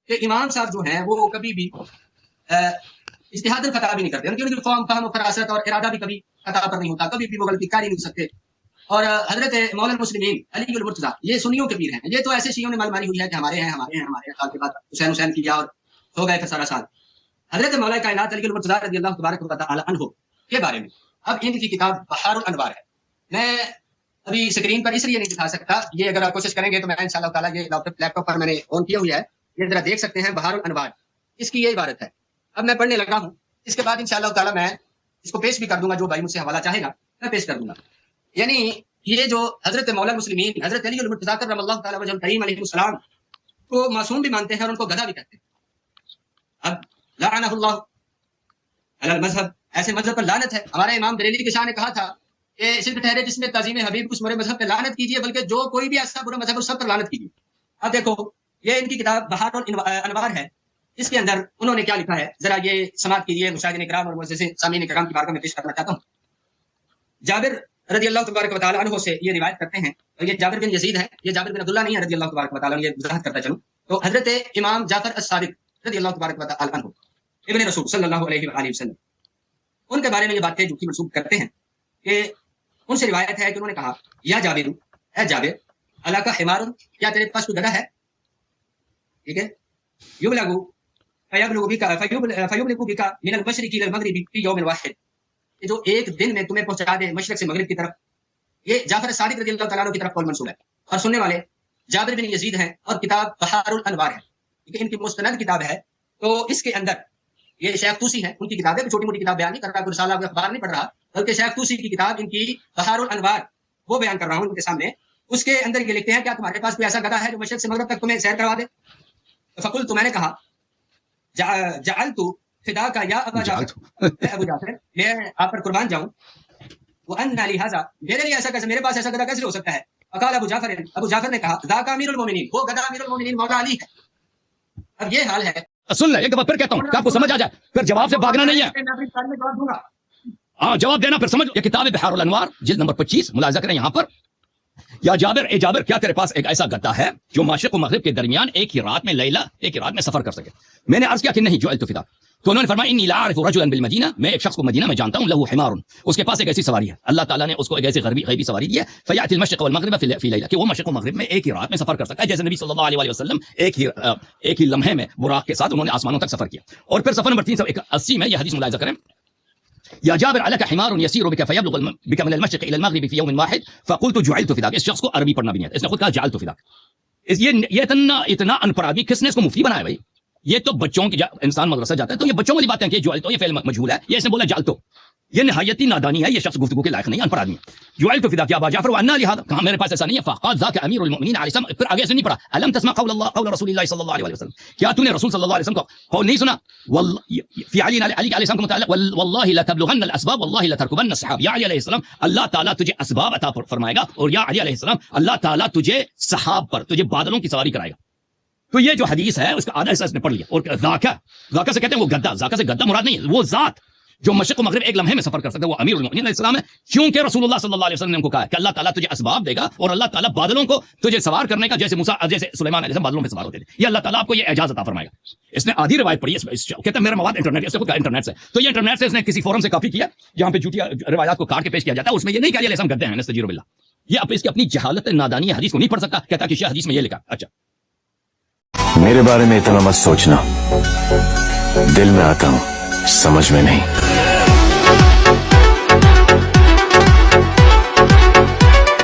کہ امام صاحب جو ہیں وہ کبھی بھی اجتہاد الخطا بھی نہیں کرتے، ان کی فہم و فراست اور ارادہ بھی کبھی خطا پر نہیں ہوتا، کبھی بھی وہ غلطی کر ہی نہیں سکتے. اور حضرت مولا المسلمین علی المرتضیٰ یہ سنیوں کے پیر ہیں، یہ تو ایسے شیعوں نے مال ماری ہوئی ہے کہ ہمارے ہیں سال کے بعد حسین کیا اور ہو گئے سارا سال. حضرت مولا کائنات علی المرتضیٰ رضی اللہ تبارک و تعالی عنہ کے بارے میں اب ان کی کتاب بحار الانوار ہے. میں ابھی اسکرین پر اس لیے نہیں دکھا سکتا، یہ اگر آپ کوشش کریں گے تو میں انشاءاللہ تعالیٰ یہ لیپ ٹاپ پر میں نے آن کیا ہوا ہے، یہ ذرا دیکھ سکتے ہیں بحار الانوار. اس کی یہ عبارت ہے. اب میں پڑھنے لگا ہوں، اس کے بعد انشاءاللہ تعالیٰ میں اس کو پیش بھی کر دوں گا، جو بھائی مجھ سے حوالہ چاہے گا میں پیش کر دوں گا. یعنی یہ جو حضرت مولا المسلمین حضرت علی المرتضیٰ کرم اللہ تعالیٰ وجہ الکریم علیہ السلام کو معصوم بھی مانتے ہیں اور ان کو گدھا بھی کہتے ہیں. اب لعنہ اللہ علی المذہب، ایسے مذہب پر لعنت ہے. ہمارے امام بریلوی کے شاہ نے کہا تھا کہ صرف ٹھہرے جس میں تعظیم حبیب اس برے مذہب پہ لعنت کیجیے، بلکہ جو کوئی بھی ایسا برا مذہب ہے اس سب پر لعنت کیجیے. اب دیکھو یہ ان کی کتاب بحار الانوار ہے، اس کے اندر انہوں نے کیا لکھا ہے ذرا یہ سماعت کیجیے. مشاہدین اکرام اور معززین سامعین اکرام کی بارگاہ میں پیش کرنا چاہتا ہوں. جابر رضی اللہ تبارک و تعالی عنہ سے یہ روایت کرتے ہیں، اور یہ جابر بن یزید ہے، یہ جابر بن عبداللہ نہیں ہے رضی اللہ تبارک و تعالی عنہ، یہ وضاحت کرتا چلوں. تو حضرت امام جعفر الصادق رضی اللہ تبارک و تعالی عنہ ابن رسول صلی اللہ علیہ وآلہ وسلم، ان کے بارے میں یہ باتیں جھوٹی منسوب کرتے ہیں کہ ان سے روایت ہے کہ انہوں نے کہا یا جابر، اے جابر، الاک حمار، کیا تیرے پاس کوئی گدھا ہے؟ ٹھیک ہے. یبلغ فیبلغ بک من المشرق الى المغرب فی یوم واحد، جو ایک دن میں تمہیں پہنچا دے مشرق سے مغرب کی طرف. یہ جعفر صادق رضی اللہ تعالیٰ عنہ کی طرف قول منسوب ہے، اور سننے والے جابر بن یزید ہیں، اور کتاب بحار الانوار ہے. ٹھیک ہے، ان کی مستند کتاب ہے. تو اس کے اندر یہ شیخ طوسی ہیں، ان کی کتاب ہے، چھوٹی موٹی کتاب بیان نہیں کر رہا، کوئی رسالہ کوئی اخبار نہیں پڑھ رہا، بلکہ شیخ طوسی کی کتاب ان کی بحار الانوار وہ بیان کر رہا ہوں ان کے سامنے. اس کے اندر یہ لکھتے ہیں کیا تمہارے پاس کوئی ایسا گدھا ہے جو مشرق سے مغرب تک تمہیں سیر کروا دے؟ فقلت، میں نے کہا جعلت فداک یا ابا جعفر، اے ابو جعفر میں آپ پر قربان جاؤں، وان لہذا میرے لیے ایسا کیسے، میرے پاس ایسا گدھا کیسے ہو سکتا ہے؟ فقال ابو جعفر نے کہا ذاک امیر المومنین، وہ گدھا امیر المومنین مولا علی ہے. اب یہ حال ہے. سن لیں ایک دفعہ پھر کہتا ہوں کہ آپ کو سمجھ آ جائے، پھر جواب سے بھاگنا نہیں ہے. ہاں جواب دینا پھر سمجھ. یہ کتاب بحار الانوار جلد نمبر 25 ملاحظہ کریں یہاں پر. یا جابر، اے جابر، کیا تیرے پاس ایک ایسا گدھا ہے جو مشرق و مغرب کے درمیان ایک ہی رات میں سفر کر سکے؟ میں نے عرض کیا کہ نہیں. جو التفتا، تو انہوں نے فرمایا انی لا اعرف رجلا بالمدینہ، میں ایک شخص کو مدینہ میں جانتا ہوں، لہو حمار، اس کے پاس ایک ایسی سواری ہے، اللہ تعالیٰ نے اس کو ایک ایسی غیبی سواری دی ہے، فیاتی المشرق والمغرب فی لیلہ، کہ وہ مشرق و مغرب میں ایک ہی رات میں سفر کر سکتا ہے، جیسے نبی صلی اللہ علیہ وسلم ایک ہی لمحے میں براق کے ساتھ انہوں نے آسمانوں تک سفر کیا. اور پھر صفحہ نمبر 380 میں یہ حدیث ملاحظہ کریں. یا جابر علک حمار یسیر بک فیبلغ بک من المشرق الى المغرب فی یوم واحد فقلت جعلت فداک. اس شخص کو عربی پڑھنا بھی نہیں ہے، اس نے خود کہا جعلت فداک. یہ اتنا ان پڑھ آدمی کس نے اس کو مفتی بنایا بھائی؟ یہ تو بچوں کی انسان مدرسہ جاتا ہے تو یہ بچوں والی باتیں کہ جعلت، یہ فعل مجہول ہے، یہ اس نے بولا جعلت. یہ نہایت نادانی ہے، یہ شخص گفتگو کے لائق نہیں، ان پڑھ آدمی. جعلت فداک یا ابا جعفر وانا لهذا، کہا میرے پاس ایسا نہیں ہے. فقال ذاك امیر المؤمنین علیہ السلام. پھر آگے سے نہیں پڑھا الم تسمع قول رسول اللہ صلی اللہ علیہ وسلم، کیا تو نے رسول صلی اللہ علیہ وسلم کا قول نہیں سنا؟ فی علی علیہ السلام کے متعلق والله لتبلغن الاسباب والله لتركبن السحاب. یا علی علیہ السلام اللہ تعالیٰ تجھے اسباب عطا فرمائے گا، اور یا علی علیہ السلام اللہ تعالیٰ تجھے سحاب پر، تجھے بادلوں کی سواری کرائے گا. تو یہ جو حدیث ہے اس کا آدھا حصہ اس نے پڑھ لیا. اور ذاکا سے کہتے ہیں وہ گدھا، ذاکا سے گدھا مراد نہیں ہے، وہ ذات جو مشرق و مغرب ایک لمحے میں سفر کر سکتا ہے، وہ امیر المؤمنین علیہ السلام ہے. کیونکہ رسول اللہ صلی اللہ علیہ وسلم نے ان کو کہا کہ اللہ تعالیٰ تجھے اسباب دے گا، اور اللہ تعالیٰ بادلوں کو تجھے سوار کرنے کا، جیسے سلیمان علیہ السلام بادلوں پہ سوار ہوتے تھے، یہ اللہ تعالیٰ آپ کو یہ اعجاز عطا فرمائے گا. اس نے آدھی روایت پڑھی ہے، کہتا ہے میرا مواد انٹرنیٹ، اس نے خود کہا انٹرنیٹ سے. تو یہ انٹرنیٹ سے اس نے کسی فورم سے کاپی کیا جہاں پہ جھوٹی روایات کو کاٹ کے پیش کیا جاتا ہے. اس میں یہ نہیں کہا علیہ السلام گدھے ہیں، نستجیر باللہ. یہ اس کی اپنی جہالت نادانی حدیث کو نہیں پڑھ سکتا، کہتا کہ حدیث میں یہ لکھا. اچھا میرے بارے میں اتنا مت سوچنا، دل میں آتا ہوں، سمجھ میں نہیں.